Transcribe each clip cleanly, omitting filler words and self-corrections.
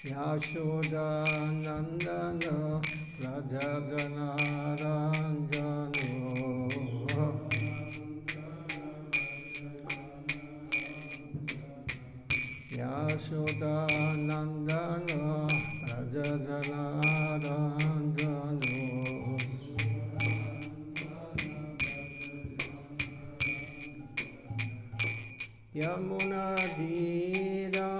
Yashoda Nandana Radha Janaranjano Yashoda Nandana Radha Janaranjano Yamuna Dira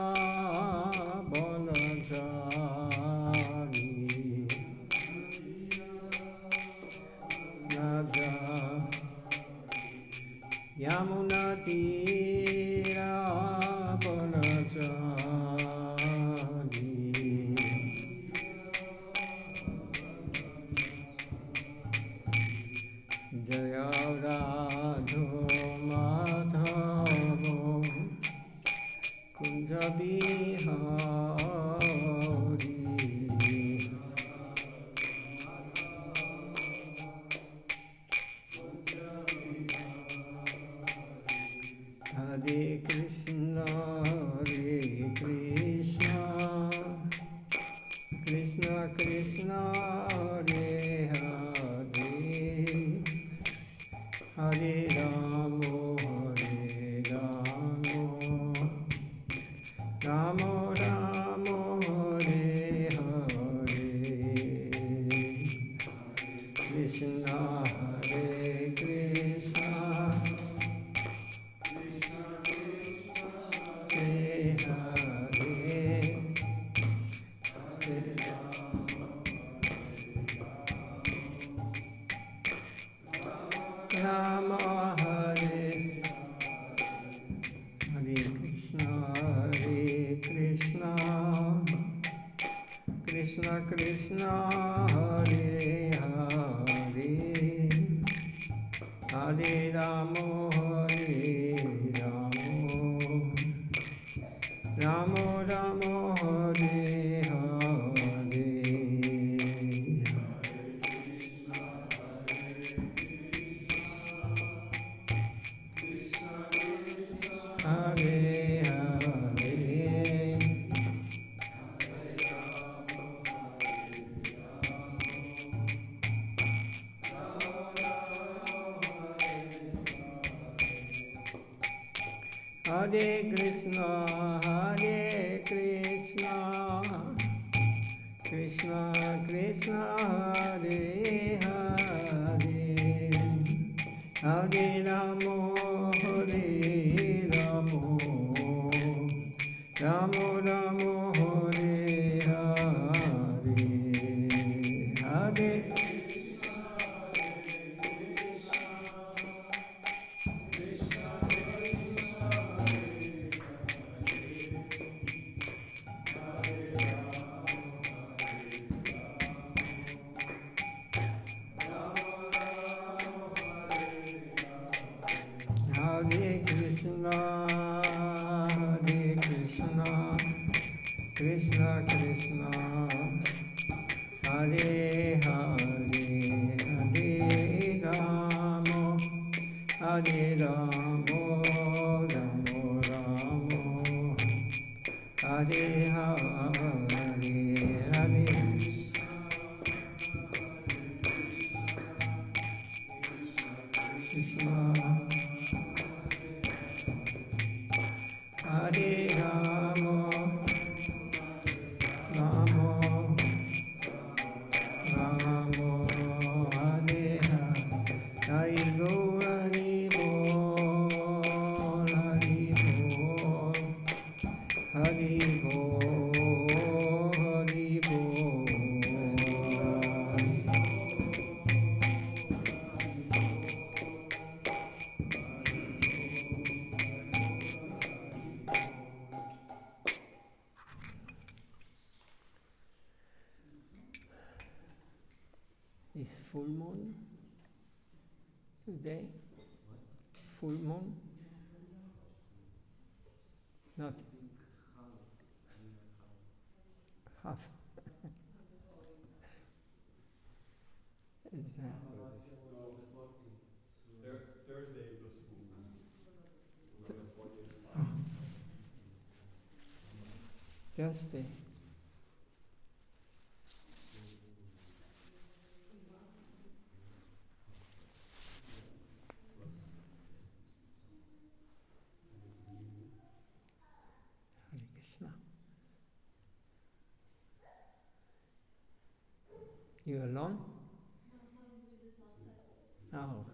Yamuna Tira Banachari Jaya Radha Madhava Kunja Bihari Hare Krishna, Krishna Krishna, Hare Hare, Hare Ramo, Ramo Ramo, Hare Hare, Krishna Hare Krishna. Krishna Krishna Hare Hare Hare Ramo Hare Ramo Ramo Ramo Hare Hare Hare Hare Krishna, Krishna Krishna, Hare Hare, Hare Ramo, Hare Ramo, Ramo Ramo, Hare Hare, Hare. Is full moon today? Full moon? Not half. Is that Thursday it was full moon. Thursday? You alone? Oh.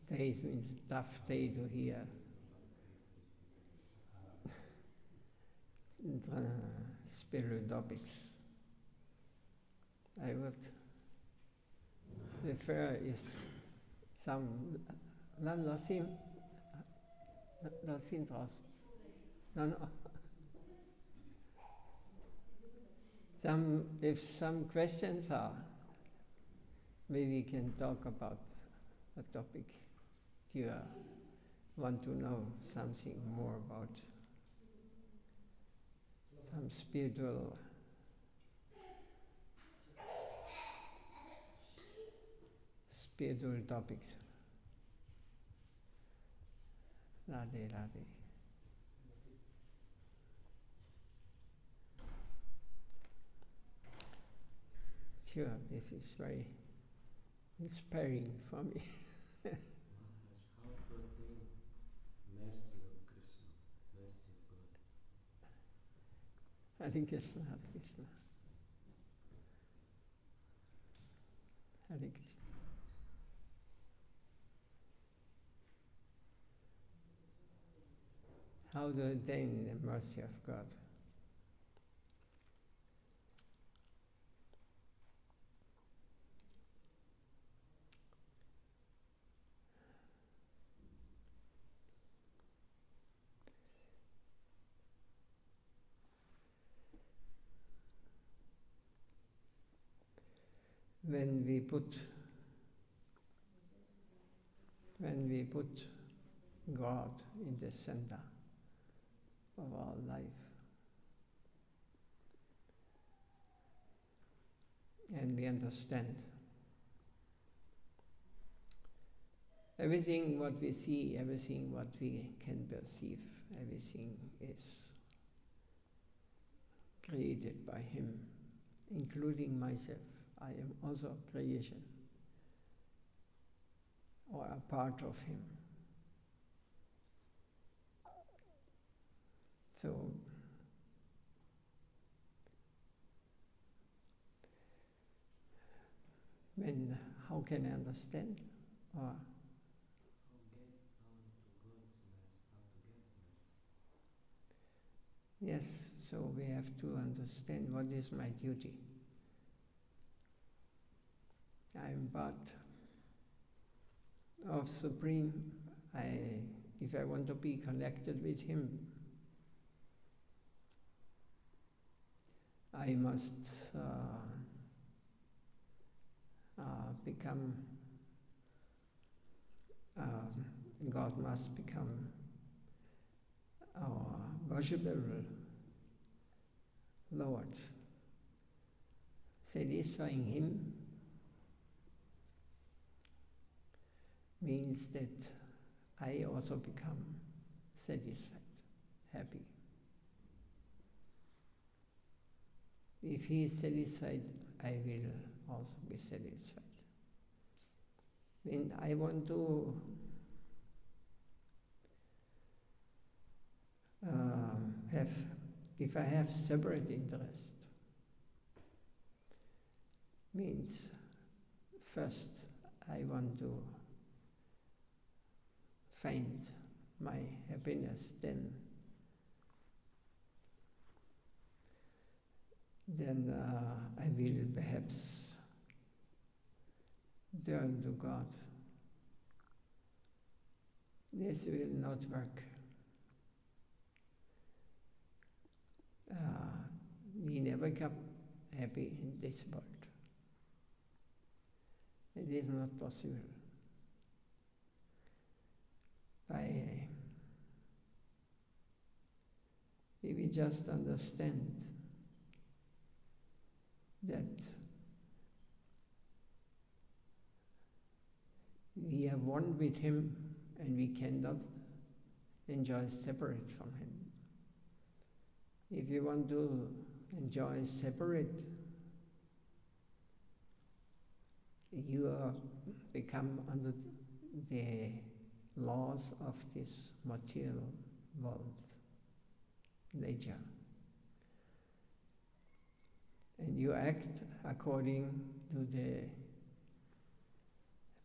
Day means tough day to hear. Spiritual topics. I would refer is some if some questions are, maybe we can talk about a topic. Do you want to know something more about some spiritual topics? Radhe, Radhe. Sure, this is very inspiring for me. Maharaj, how to attain mercy of Krishna, mercy of God? Hare Krishna, Hare Krishna. Hare Krishna. How to attain the mercy of God? When we put God in the center of our life, and we understand everything what we see, everything what we can perceive, everything is created by Him, including myself. I am also a creation, or a part of Him. So, how can I understand? Or How to go to mercy? yes, so we have to understand what is my duty. I am part of Supreme. If I want to be connected with Him, I must become, God must become our worshipable Lord. Satisfying Him means that I also become satisfied, happy. If He is satisfied, I will also be satisfied. When I want to if I have separate interest, means first I want to find my happiness, then I will perhaps turn to God. This will not work. We never get happy in this world. It is not possible. If we just understand that we are one with Him and we cannot enjoy separate from Him. If you want to enjoy separate, you become under the laws of this material world, nature. and you act according to the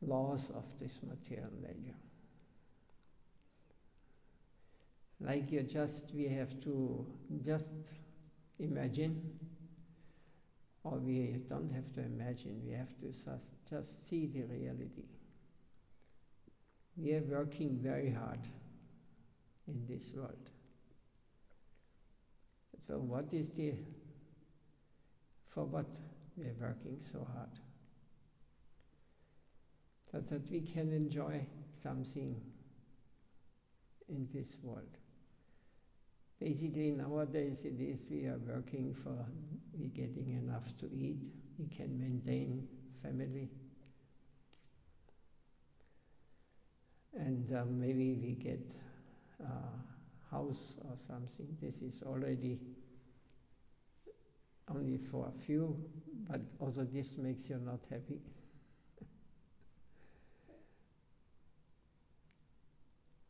laws of this material nature. Like we have to just imagine, or we don't have to imagine, we have to just see the reality. We are working very hard in this world. So for what we are working so hard? So that we can enjoy something in this world. Basically nowadays it is we are working for we getting enough to eat, we can maintain family, and maybe we get a house or something. This is already only for a few, but also this makes you not happy.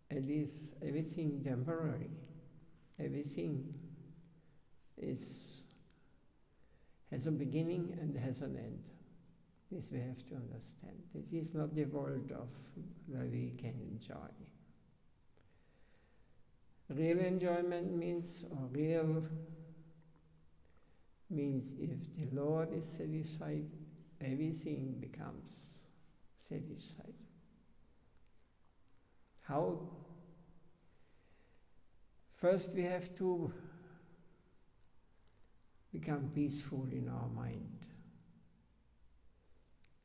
It is everything temporary. Everything has a beginning and has an end. This we have to understand. This is not the world of where we can enjoy. Real enjoyment means if the Lord is satisfied, everything becomes satisfied. How? First we have to become peaceful in our mind.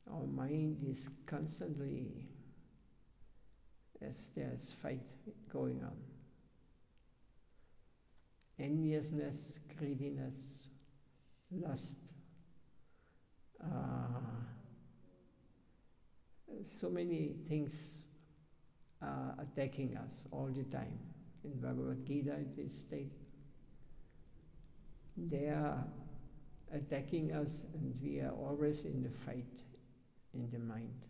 Our mind is constantly, as there's fight going on. Enviousness, greediness, lust, so many things are attacking us all the time. In Bhagavad Gita it is stated. They are attacking us and we are always in the fight in the mind.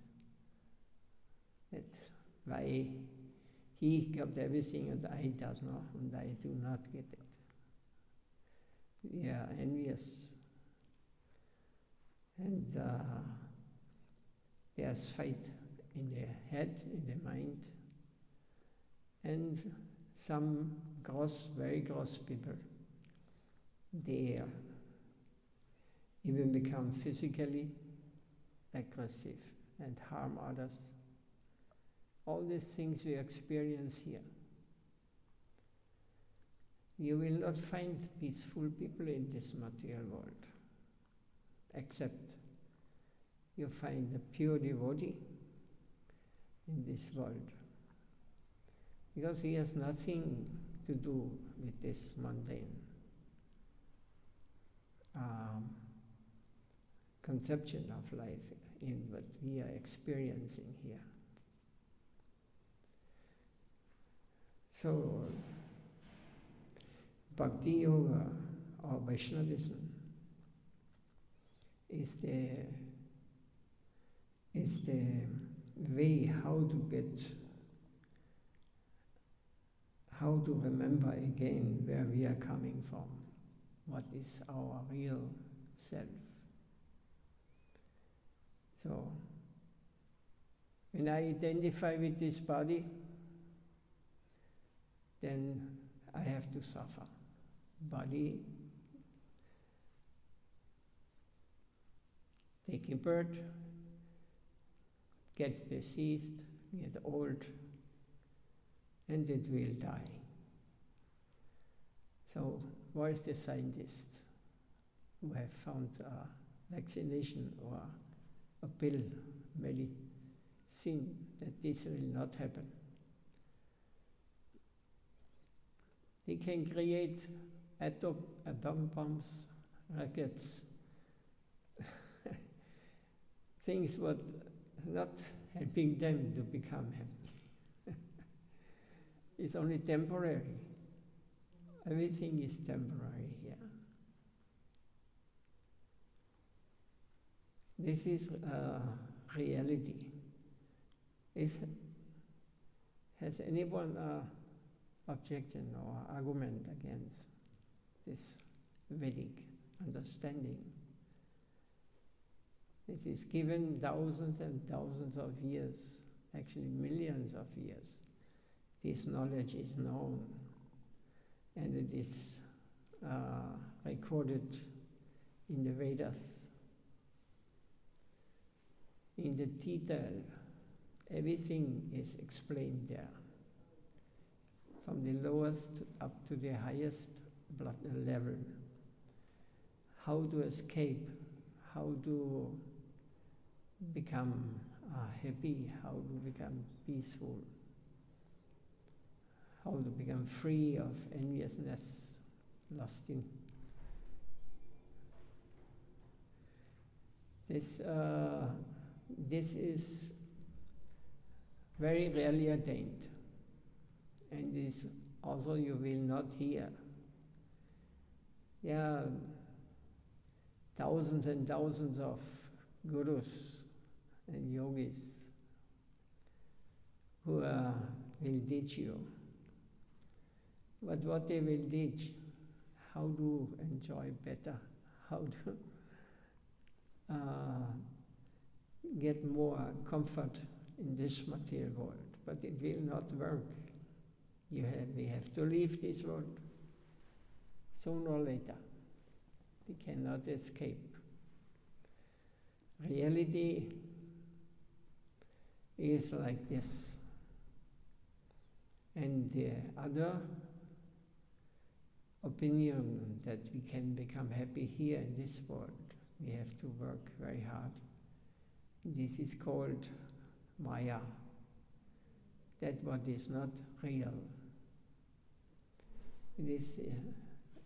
That's why he got everything and I does not, and I do not get it. We are envious. And there's fight in the head, in the mind. And some very gross people, they even become physically aggressive and harm others. All these things we experience here. You will not find peaceful people in this material world, except you find a pure devotee in this world. Because he has nothing to do with this mundane conception of life in what we are experiencing here. So, Bhakti Yoga or Vaishnavism is the way how to remember again where we are coming from, what is our real self. So, when I identify with this body, then I have to suffer. Body taking birth, get diseased, get old, and it will die. So, where is the scientist who have found a vaccination or a pill, medicine, that this will not happen? They can create atom bombs, rockets, things what not helping them to become happy. It's only temporary. Everything is temporary here. This is reality. Has anyone objection or argument against this Vedic understanding? This is given thousands and thousands of years, actually millions of years. This knowledge is known, and it is recorded in the Vedas. In the detail, everything is explained there, from the lowest up to the highest blood level. How to escape, how to become happy, how to become peaceful, how to become free of enviousness, lusting. This is very rarely attained, and this also you will not hear. There are thousands and thousands of gurus and yogis who will teach you. But what they will teach, how to enjoy better, how to get more comfort in this material world. But it will not work. We have to leave this world sooner or later. We cannot escape. Reality is like this. And the other opinion that we can become happy here in this world, we have to work very hard. This is called Maya. That what is not real. It is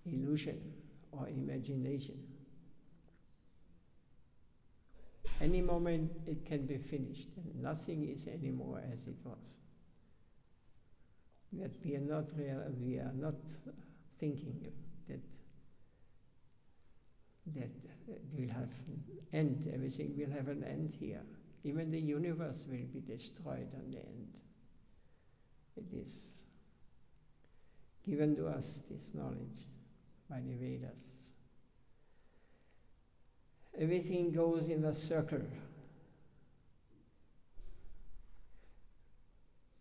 illusion or imagination. Any moment it can be finished, and nothing is anymore as it was. That we are not real, we are not thinking that it will have an end, everything will have an end here. Even the universe will be destroyed on the end. It is given to us, this knowledge, by the Vedas. Everything goes in a circle.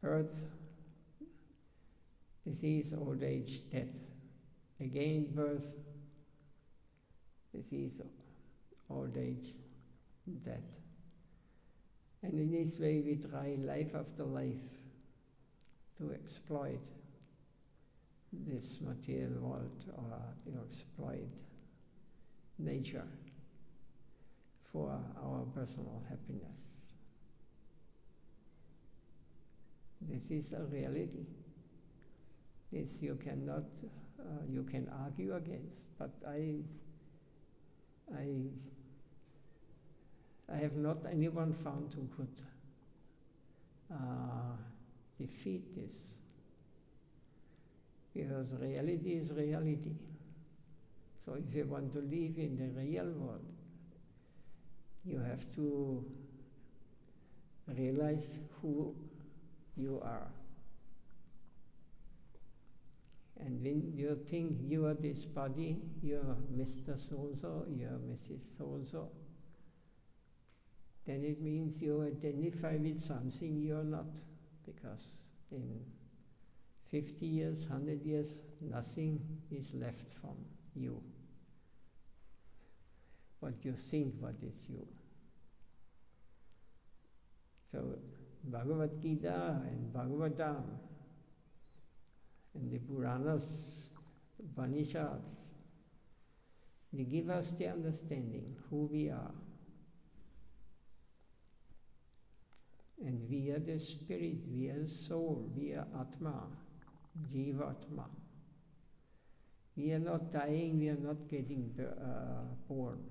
Birth, disease, old age, death. Again, birth, disease, old age, death. And in this way we try life after life to exploit this material world, or to exploit nature for our personal happiness. This is a reality. This you cannot, you can argue against, but I have not anyone found who could defeat this. Because reality is reality. So if you want to live in the real world, you have to realize who you are. And when you think you are this body, you are Mr. So-and-so, you are Mrs. So-and-so, then it means you identify with something you are not. Because in 50 years, 100 years, nothing is left from you. What you think, what is you. So Bhagavad Gita and Bhagavatam and the Puranas, the Upanishads, they give us the understanding who we are. And we are the spirit, we are the soul, we are Atma, Jivatma. We are not dying, we are not getting born.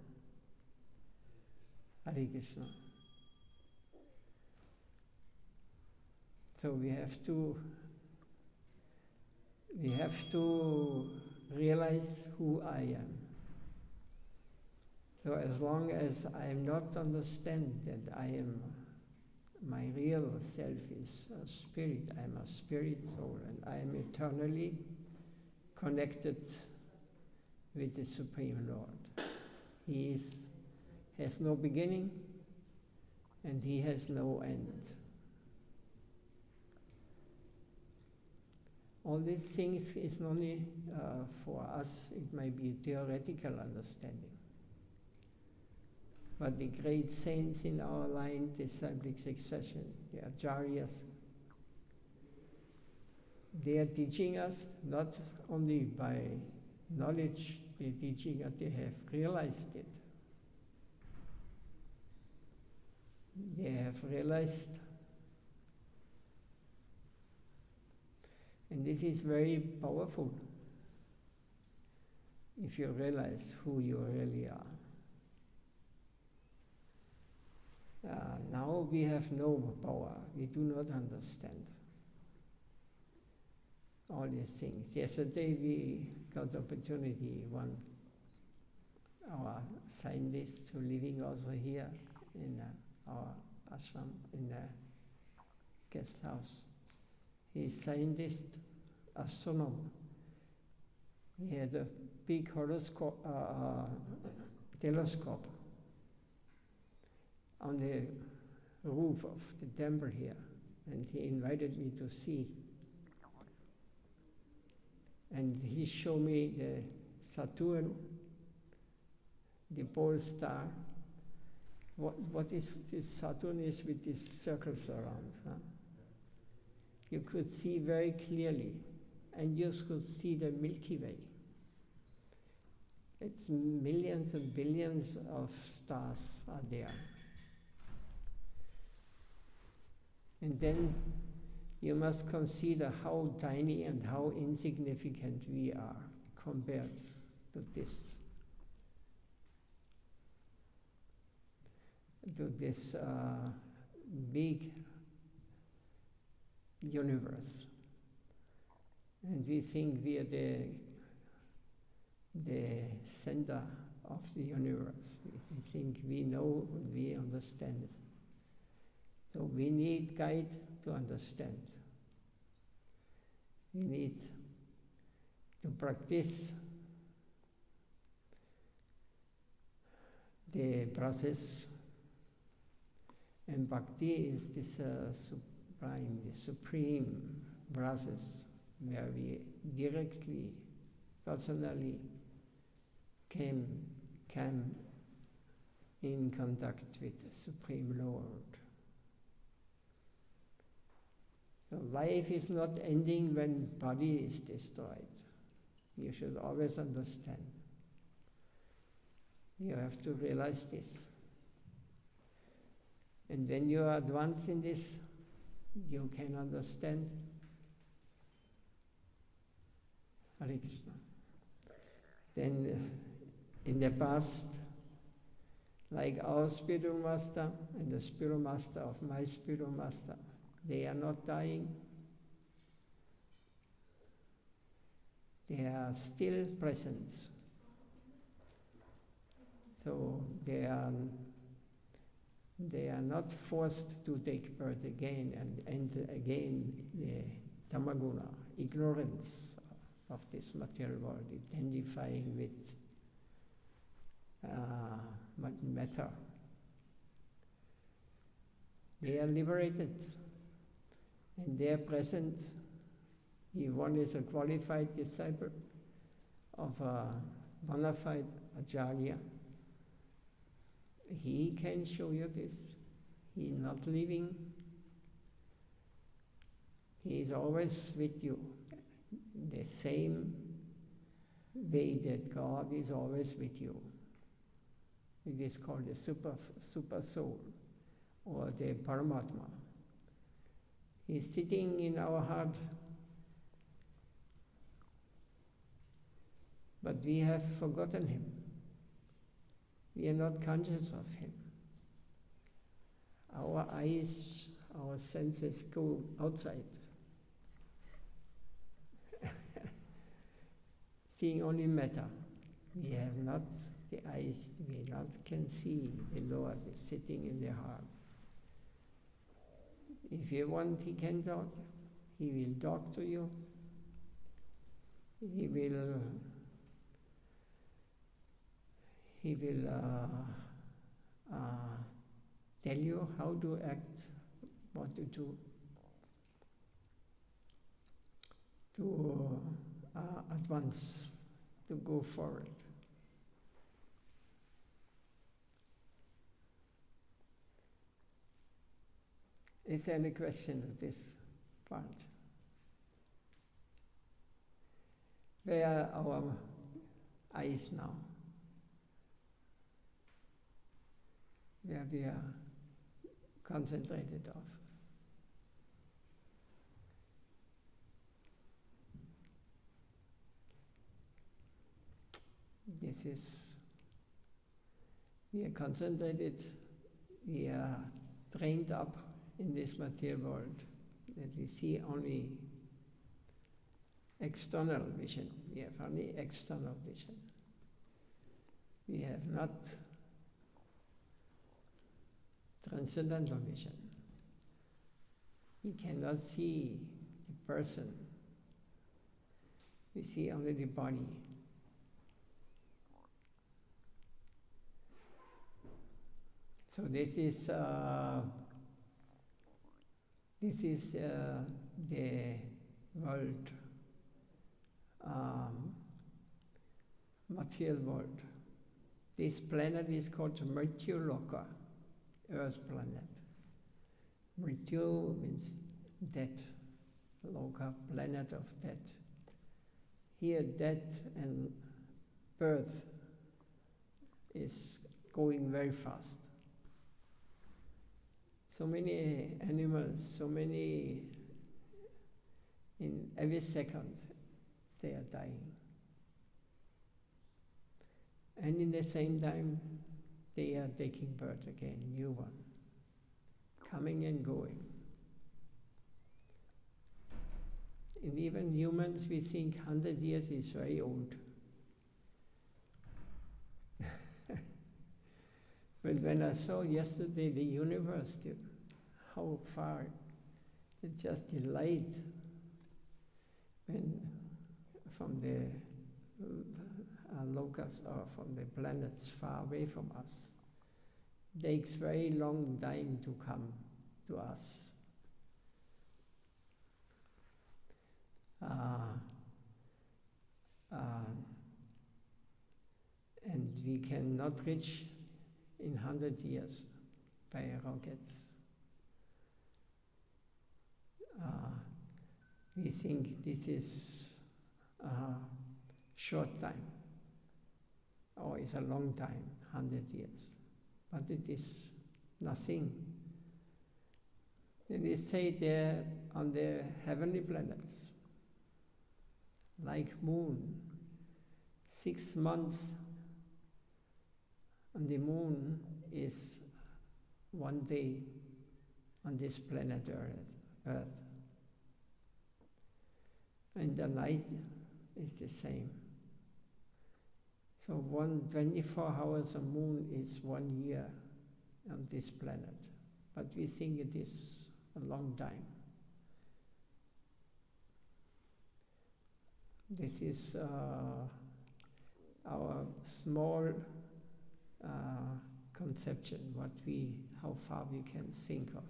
Hare Krishna. So we have to realize who I am. So as long as I am not understand that I am, my real self is a spirit, I am a spirit soul, and I am eternally connected with the Supreme Lord. He is has no beginning and he has no end. All these things is only for us, it might be theoretical understanding. But the great saints in our line, disciplic succession, the Acharyas, they are teaching us not only by knowledge, they're teaching us, they have realized it. They have realized, and this is very powerful, if you realize who you really are. Now we have no power, we do not understand all these things. Yesterday we got the opportunity, our scientist who living also here in our ashram, in the guest house. He's scientist, astronomer. He had a big telescope on the roof of the temple here, and he invited me to see. And he showed me the Saturn, the pole star. What is this Saturn is with these circles around. Huh? You could see very clearly, and you could see the Milky Way. It's millions and billions of stars are there. And then you must consider how tiny and how insignificant we are compared to this big universe. And we think we are the center of the universe. We think we know and we understand. So we need guide to understand. We need to practice the process, and Bhakti is this supreme process where we directly, personally come in contact with the Supreme Lord. So life is not ending when body is destroyed. You should always understand. You have to realize this. And when you are advanced in this, you can understand. Hare Krishna. Then in the past, like our spiritual master and the spiritual master of my spiritual master, they are not dying. They are still present. So they are not forced to take birth again and enter again the tamaguna, ignorance of this material world, identifying with matter. They are liberated, and they are present. If one is a qualified disciple of a bona fide acharya, he can show you this. He is not leaving. He is always with you. The same way that God is always with you. It is called the super soul, or the Paramatma. He is sitting in our heart, but we have forgotten him. We are not conscious of him. Our eyes, our senses go outside. Seeing only matter. We have not the eyes, we not can see the Lord sitting in the heart. If you want, he can talk. He will talk to you. He will tell you how to act, what to do, to advance, to go forward. Is there any question of this part? Where are our eyes now? Where we are concentrated of? This is, we are concentrated, we are trained up in this material world, that we see only external vision. We have only external vision. We have not transcendental vision. We cannot see the person. We see only the body. So this is the world, material world. This planet is called Mrityu Loka, Earth planet. Mrityu means death, Loka, planet of death. Here death and birth is going very fast. So many animals, so many, in every second, they are dying. And in the same time, they are taking birth again, new one, coming and going. And even humans, we think 100 years is very old. But when I saw yesterday the universe, how far, it's just the light when from the locusts or from the planets far away from us, takes very long time to come to us. And we cannot reach in 100 years by rockets. We think this is a short time, or it's a long time, 100 years. But it is nothing. And they say there on the heavenly planets, like moon, 6 months on the moon is 1 day on this planet Earth. And the night is the same. So 24 hours of moon is 1 year on this planet. But we think it is a long time. This is our small conception, how far we can think of.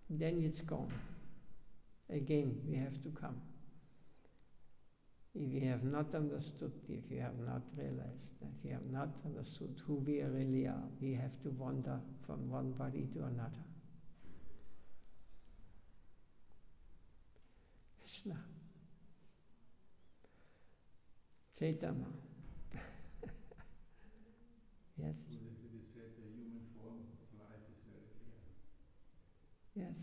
Then it's gone. Again, we have to come. If we have not understood, if we have not realized, if we have not understood who we really are, we have to wander from one body to another. Krishna. Chaitanya. Yes. It is said the human form of life is very clear. Yes.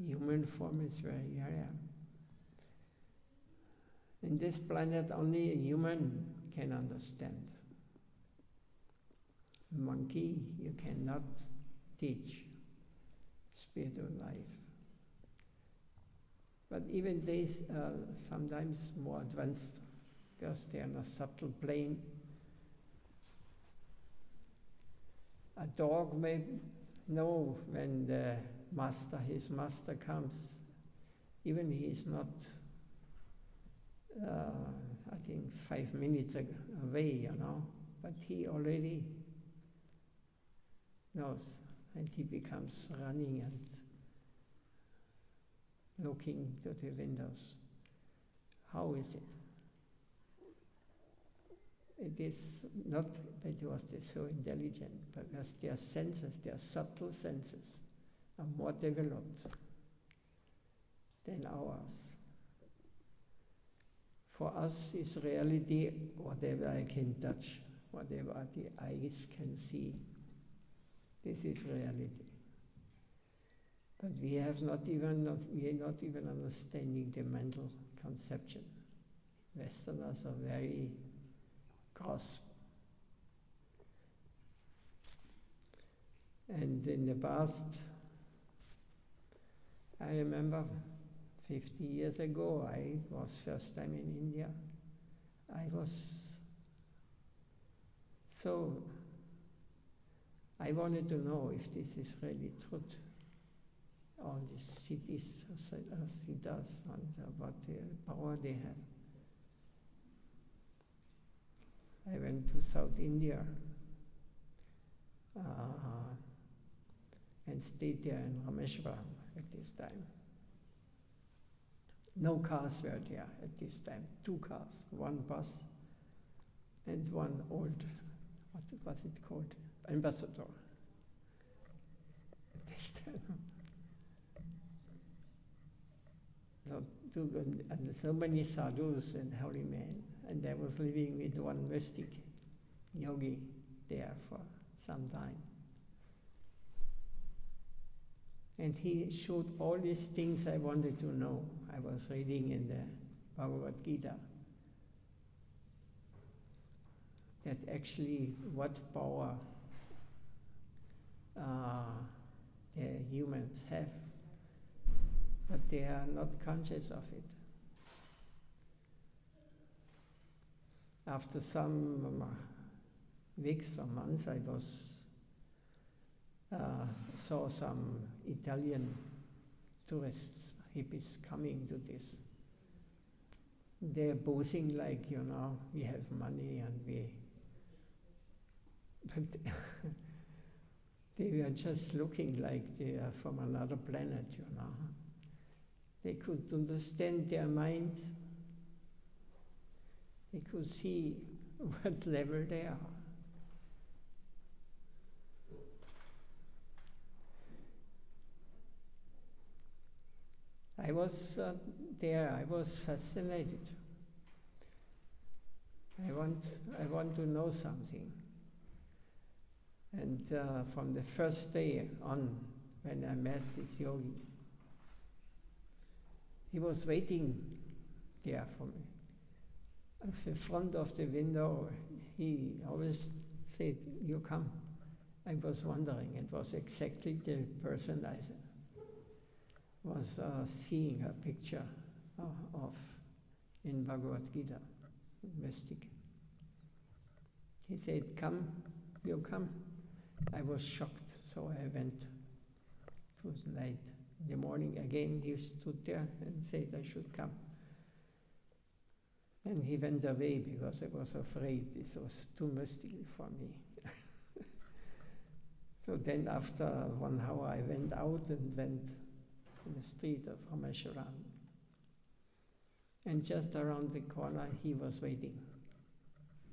Human form is very rare. In this planet, only a human can understand. Monkey, you cannot teach spiritual life. But even they are sometimes more advanced because they are on a subtle plane. A dog may know when his master comes, even he is not, I think 5 minutes away, but he already knows, and he becomes running and looking to the windows. How is it? It is not because they're so intelligent, because their senses, their subtle senses, are more developed than ours. For us is reality whatever I can touch, whatever the eyes can see. This is reality. But we are not even understanding the mental conception. Westerners are very gross. And in the past, I remember 50 years ago, I was first time in India. I wanted to know if this is really truth. All these cities, siddhas, and what power they have. I went to South India and stayed there in Rameshwaram at this time. No cars were there at this time. 2 cars, 1 bus and 1 old, what was it called? Ambassador. At this time. And so many sadhus and holy men, and I was living with one mystic yogi there for some time. And he showed all these things I wanted to know. I was reading in the Bhagavad Gita that actually what power the humans have, but they are not conscious of it. After some weeks or months, I saw some Italian tourists, hippies, coming to this. They're boasting like, we have money and but they were just looking like they are from another planet, They could understand their mind. They could see what level they are. I was there, I was fascinated. I want to know something. And from the first day on, when I met this yogi, he was waiting there for me. At the front of the window, he always said, "You come." I was wondering, it was exactly the person I was seeing a picture of in Bhagavad Gita, mystic. He said, "Come, you come." I was shocked, so I went. It was late. In the morning again, he stood there and said I should come. And he went away because I was afraid this was too mystical for me. So then after 1 hour, I went out and went in the street of Rameshwaram. And just around the corner, he was waiting.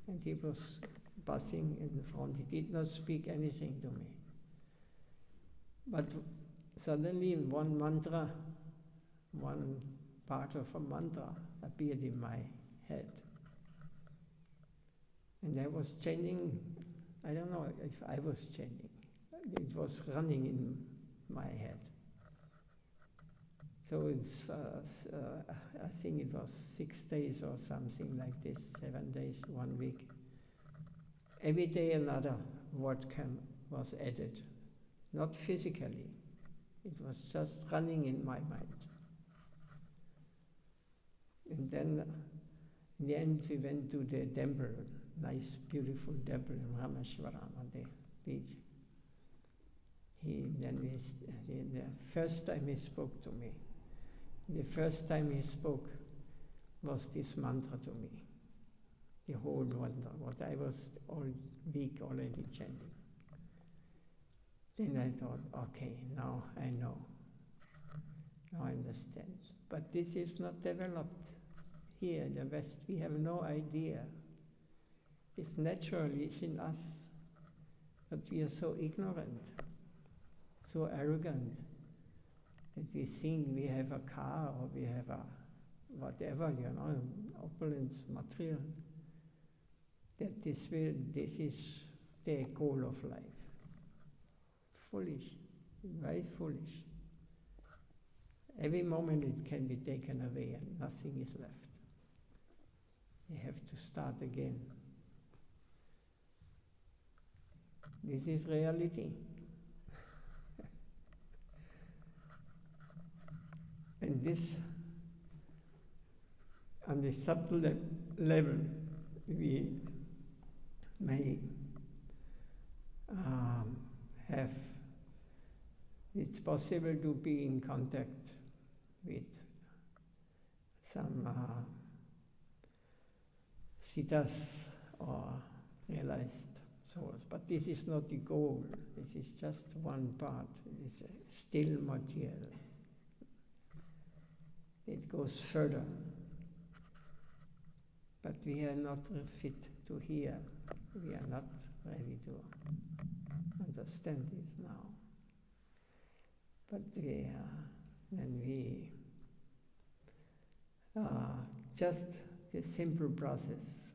And he was passing in front. He did not speak anything to me. But suddenly one mantra, one part of a mantra appeared in my head. And I was chanting, I don't know if I was chanting, it was running in my head. So it's, I think it was 6 days or something like this, 7 days, 1 week. Every day another word was added, not physically. It was just running in my mind. And then in the end we went to the temple, nice beautiful temple in Rameshwaram on the beach. The first time he spoke to me, the first time he spoke was this mantra to me. the whole mantra, what I was all week already chanting. Then I thought, okay, now I know. Now I understand. But this is not developed here in the West. We have no idea. It's naturally, it's in us. But we are so ignorant, so arrogant, that we think we have a car or we have a whatever, opulence, material, that this is the goal of life. Foolish, very foolish. Every moment it can be taken away and nothing is left. You have to start again. This is reality. And this, on the subtle level, we may have, it's possible to be in contact with some siddhas or realized souls. But this is not the goal. This is just one part. It is still material. It goes further. But we are not fit to hear. We are not ready to understand this now. But when we just the simple process,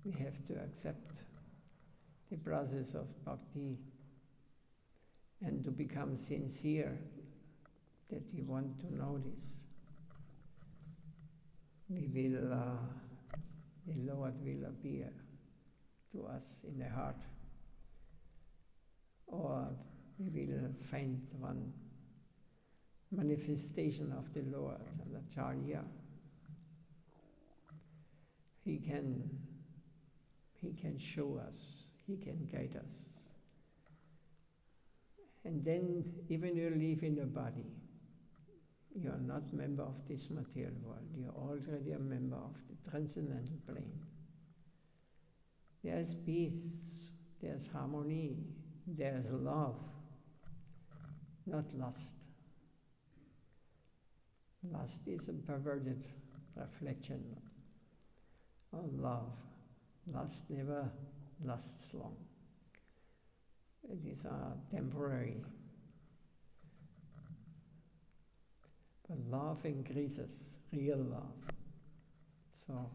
we have to accept the process of bhakti and to become sincere that we want to know this. We will, the Lord will appear to us in the heart, or we will find one manifestation of the Lord, an acharya. He can show us, he can guide us. And then, even you live in a body, you are not a member of this material world. You are already a member of the transcendental plane. There's peace, there's harmony, there's love, not lust. Lust is a perverted reflection of love. Lust never lasts long. It is temporary. But love increases, real love. So,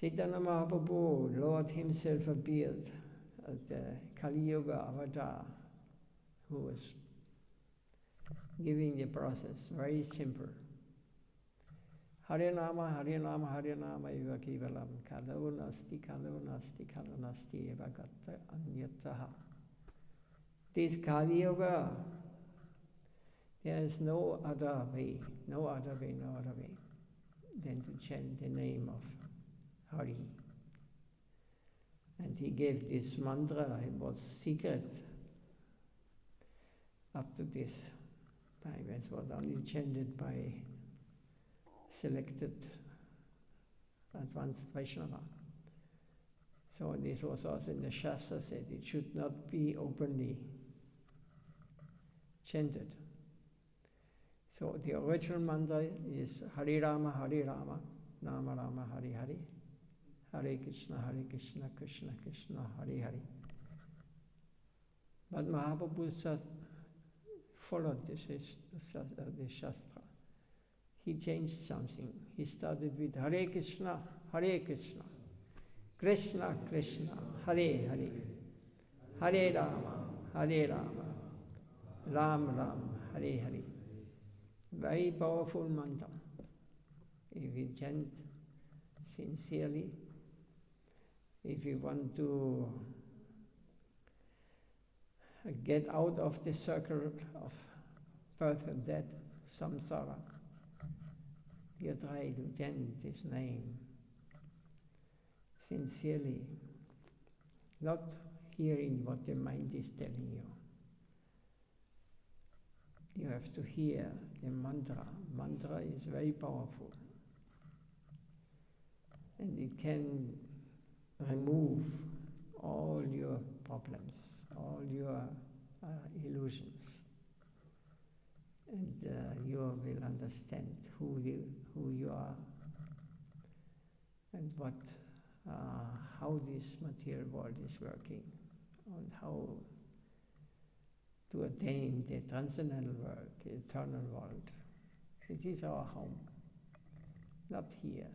Chaitanya Mahaprabhu, Lord himself appeared at the Kali Yuga avatar, who was giving the process, very simple. Hare Nama, Hare Nama, Hare Nama, eva kevalam, kalau nasti, eva gatta anyataha. This Kali Yuga, there is no other way than to chant the name of Hari. And he gave this mantra, it was secret up to this time. It was only chanted by selected advanced Vaishnava. So this was also in the Shastra said, it should not be openly chanted. So the original mantra is Hare Rama, Nama Rama, Hare Hare, Hare Krishna, Krishna Krishna, Hare Hare. But Mahaprabhu just followed the Shastra. He changed something. He started with Hare Krishna, Krishna Krishna, Hare Hare, Hare Rama, Ram Ram, Hare Hare. Very powerful mantra. If we chant sincerely, if we want to get out of the circle of birth and death, samsara, you try to chant his name sincerely, not hearing what the mind is telling you. You have to hear the mantra. Mantra is very powerful. and it can remove all your problems, all your illusions, and you will understand who you are, and how this material world is working, and how to attain the transcendental world, the eternal world. It is our home, not here.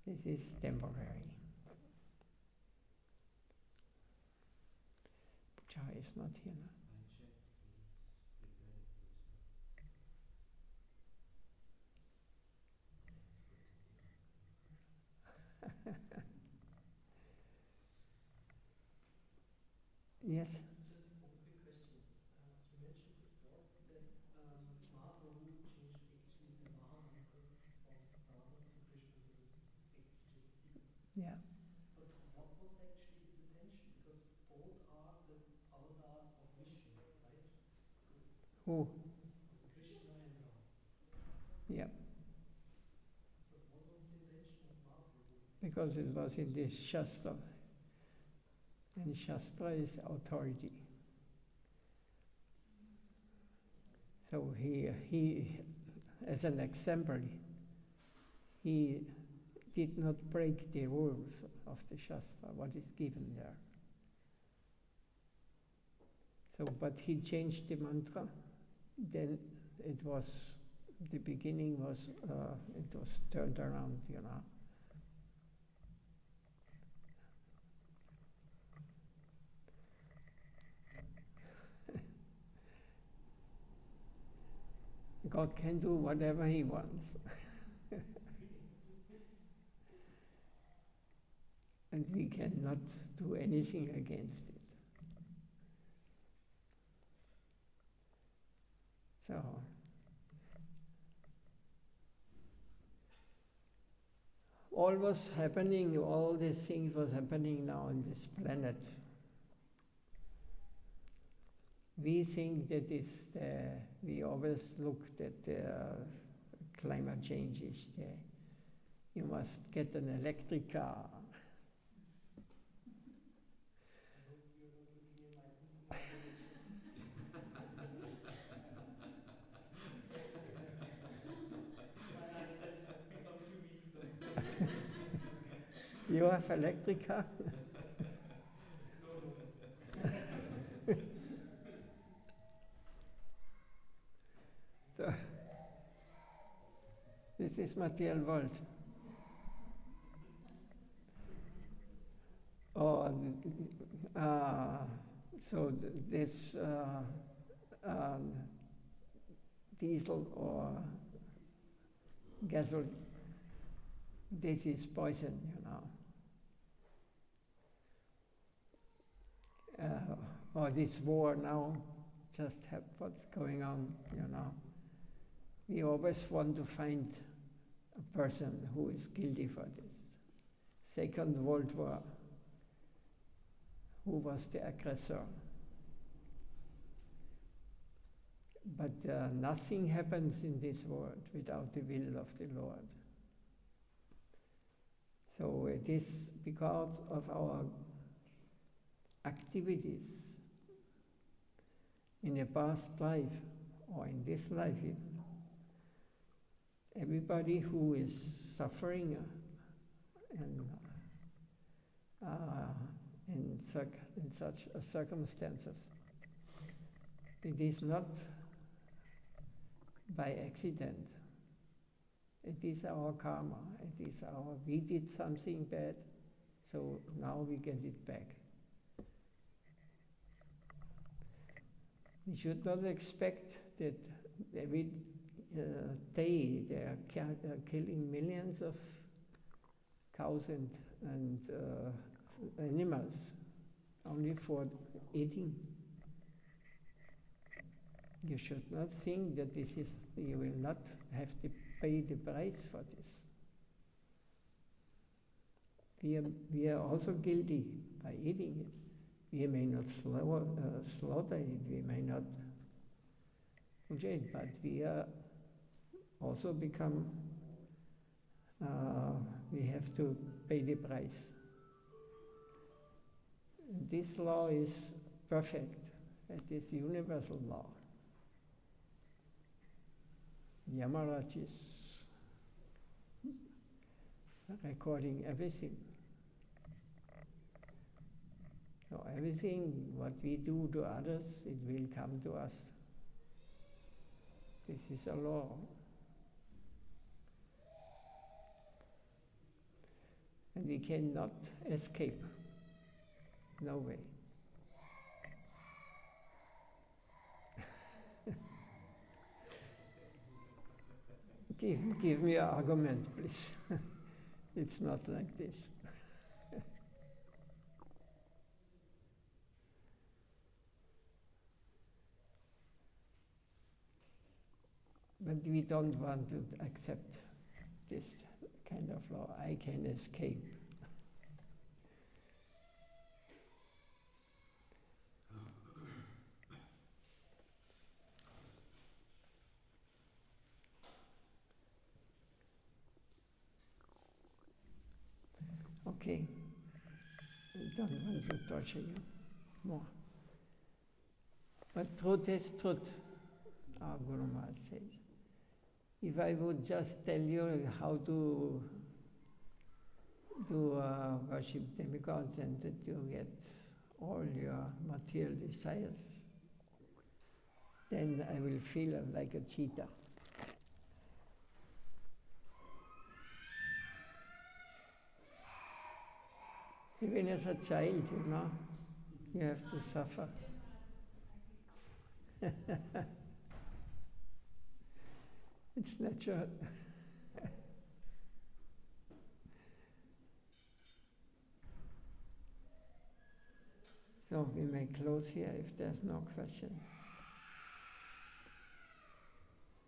This is temporary. Puja is not here now. I checked, he's preparing himself. Yes? Just one quick question. You mentioned before that Mahaprabhu changed actually the Maha-mantra from Radha to Krishna, so this is actually just a secret. Yeah. But what was actually his intention? Because both are the avatar of Vishnu, right? So Who? also Krishna and Radha. Yeah. But what was the intention of Mahaprabhu? Because it was in this Shastra. And Shastra is authority. So he, as an example, he did not break the rules of the Shastra, what is given there. So, but he changed the mantra. Then it was, the beginning was, it was turned around, you know. God can do whatever he wants. And we cannot do anything against it. So, all was happening, all these things was happening now on this planet. We think that we always look at climate change is you must get an electric car. I hope you're going to be enlightened tomorrow. My eyesight become too weak, so. You have electric car? No. So, this is material world. Or this diesel or gasoline, this is poison, you know. Or this war now, just what's going on, you know. We always want to find a person who is guilty for this. Second World War, who was the aggressor? But nothing happens in this world without the will of the Lord. So it is because of our activities in a past life or in this life even. Everybody who is suffering in such circumstances, it is not by accident. It is our karma. It is we did something bad, so now we get it back. We should not expect that every day they are killing millions of cows and animals only for eating. You should not think that you will not have to pay the price for this. We are also guilty by eating it. We may not slaughter it, we may not butcher it, but we are also become we have to pay the price. This law is perfect. It is universal law. Maharaj is recording everything. So everything what we do to others, it will come to us. This is a law. And we cannot escape. No way. Give me an argument, please. It's not like this. But we don't want to accept this kind of law. I can escape. Okay, I don't want to torture you more. But truth is truth, our Guru Maharaj said. If I would just tell you how to worship demigods and that you get all your material desires, then I will feel like a cheetah. Even as a child, you have to suffer. It's natural. So we may close here if there's no question.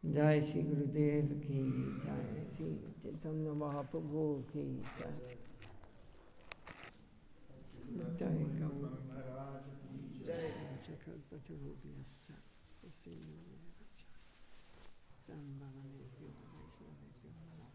Jai Sri Gurudev ki Jai, Sri Chaitanya Mahaprabhu ki Jai. Jai Gaur Maharaj ki Jai Chakalpatarubyassa Sambhavane Vyoma Vaishnava